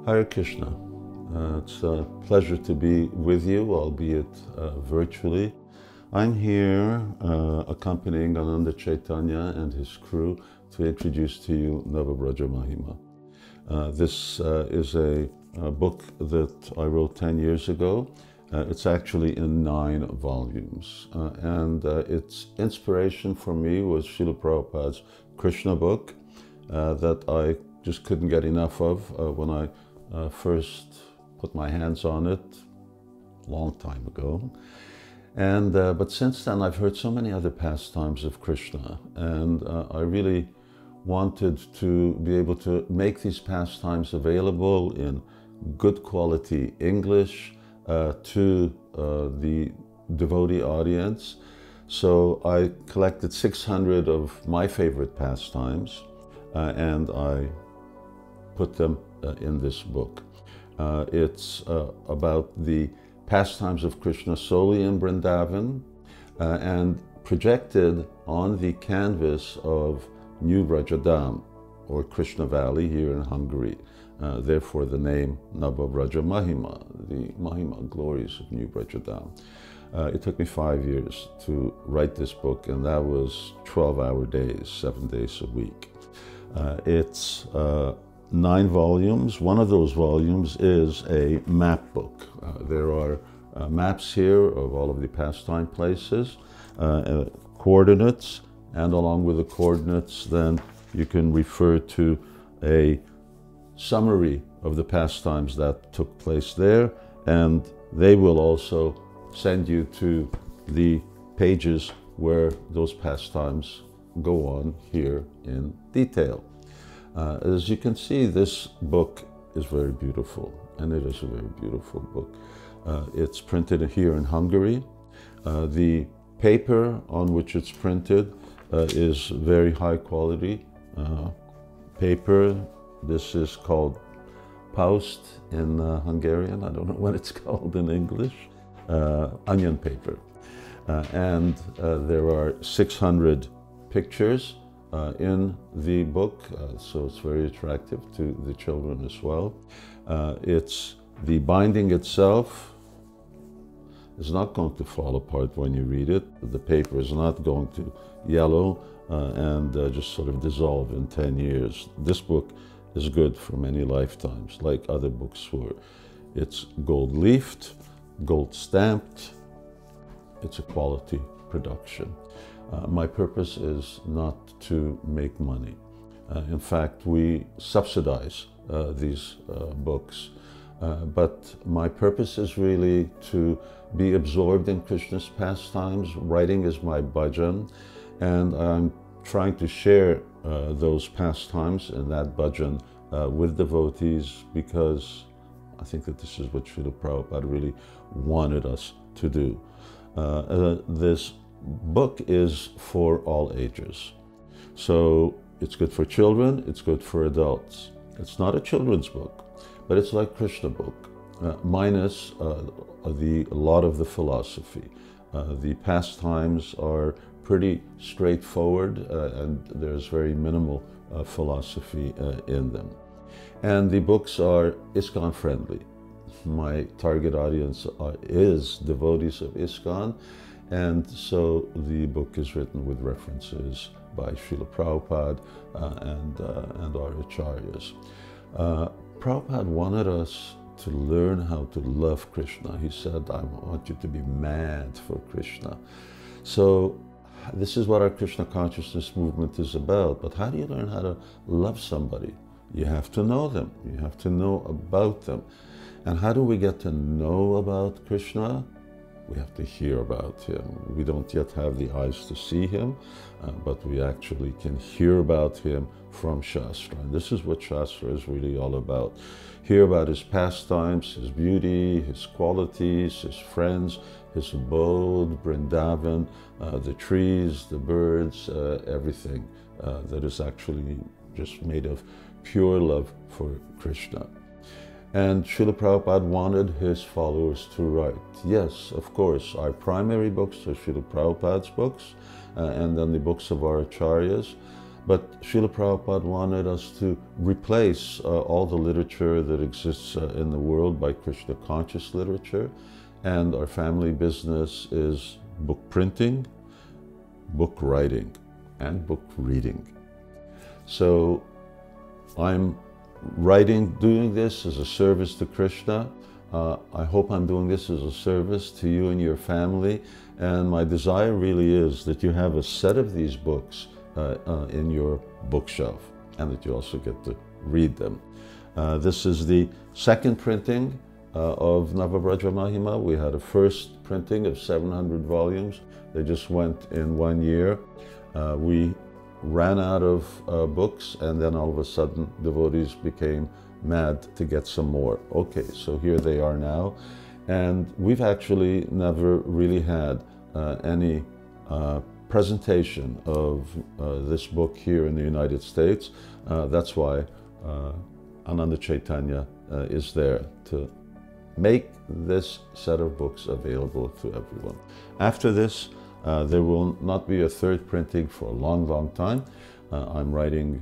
Hare Krishna. It's a pleasure to be with you, albeit virtually. I'm here accompanying Ananda Chaitanya and his crew to introduce to you NAVA-VRAJA-MAHIMÄ. This is a book that I wrote 10 years ago. It's actually in 9 volumes. Its inspiration for me was Srila Prabhupada's Krishna book that I just couldn't get enough of when I first put my hands on it a long time ago. But since then I've heard so many other pastimes of Krishna, and I really wanted to be able to make these pastimes available in good quality English to the devotee audience. So I collected 600 of my favorite pastimes and I put them in this book. It's about the pastimes of Krishna solely in Vrindavan and projected on the canvas of New Vrajadam, or Krishna Valley here in Hungary. Therefore the name NAVA-VRAJA-MAHIMÄ, the Mahima glories of New Vrajadam. It took me 5 years to write this book, and that was 12-hour days, 7 days a week. It's 9 volumes. One of those volumes is a map book. There are maps here of all of the pastime places, coordinates, and along with the coordinates then you can refer to a summary of the pastimes that took place there, and they will also send you to the pages where those pastimes go on here in detail. As you can see, this book is very beautiful, and it is a very beautiful book. It's printed here in Hungary. The paper on which it's printed is very high quality paper. This is called Paust in Hungarian. I don't know what it's called in English. Onion paper. There are 600 pictures in the book, so it's very attractive to the children as well. The binding itself is not going to fall apart when you read it. The paper is not going to yellow and just sort of dissolve in 10 years. This book is good for many lifetimes, like other books were. It's gold leafed, gold stamped. It's a quality production. My purpose is not to make money. In fact, we subsidize these books. But my purpose is really to be absorbed in Krishna's pastimes. Writing is my bhajan, and I'm trying to share those pastimes and that bhajan with devotees, because I think that this is what Srila Prabhupada really wanted us to do. This book is for all ages. So it's good for children, it's good for adults. It's not a children's book, but it's like Krishna book, minus a lot of the philosophy. The pastimes are pretty straightforward and there's very minimal philosophy in them. And the books are ISKCON friendly. My target audience is devotees of ISKCON, and so the book is written with references by Srila Prabhupada and our acharyas. Prabhupada wanted us to learn how to love Krishna. He said, I want you to be mad for Krishna. So this is what our Krishna consciousness movement is about. But how do you learn how to love somebody? You have to know them. You have to know about them. And how do we get to know about Krishna? We have to hear about him. We don't yet have the eyes to see him, but we actually can hear about him from Shastra. And this is what Shastra is really all about. Hear about his pastimes, his beauty, his qualities, his friends, his abode, Vrindavan, the trees, the birds, everything that is actually just made of pure love for Krishna. And Srila Prabhupada wanted his followers to write. Yes, of course, our primary books are Srila Prabhupada's books, and then the books of our acharyas. But Srila Prabhupada wanted us to replace all the literature that exists in the world by Krishna conscious literature. And our family business is book printing, book writing, and book reading. So I'm doing this as a service to Krishna. I hope I'm doing this as a service to you and your family. And my desire really is that you have a set of these books in your bookshelf, and that you also get to read them. This is the second printing of NAVA-VRAJA-MAHIMÄ. We had a first printing of 700 volumes. They just went in 1 year. We ran out of books, and then all of a sudden devotees became mad to get some more. Okay, so here they are now. And we've actually never really had any presentation of this book here in the United States. That's why Ananda Chaitanya is there to make this set of books available to everyone. After this, there will not be a third printing for a long, long time. I'm writing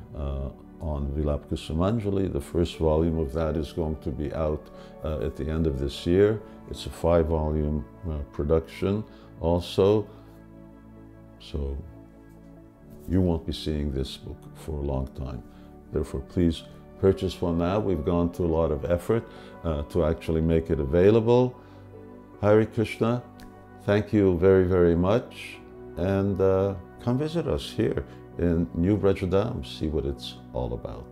on Vilapa Kusumanjali. The first volume of that is going to be out at the end of this year. It's a 5-volume production also. So you won't be seeing this book for a long time. Therefore, please purchase one now. We've gone to a lot of effort to actually make it available. Hare Krishna. Thank you very, very much. And come visit us here in New Brajadam, see what it's all about.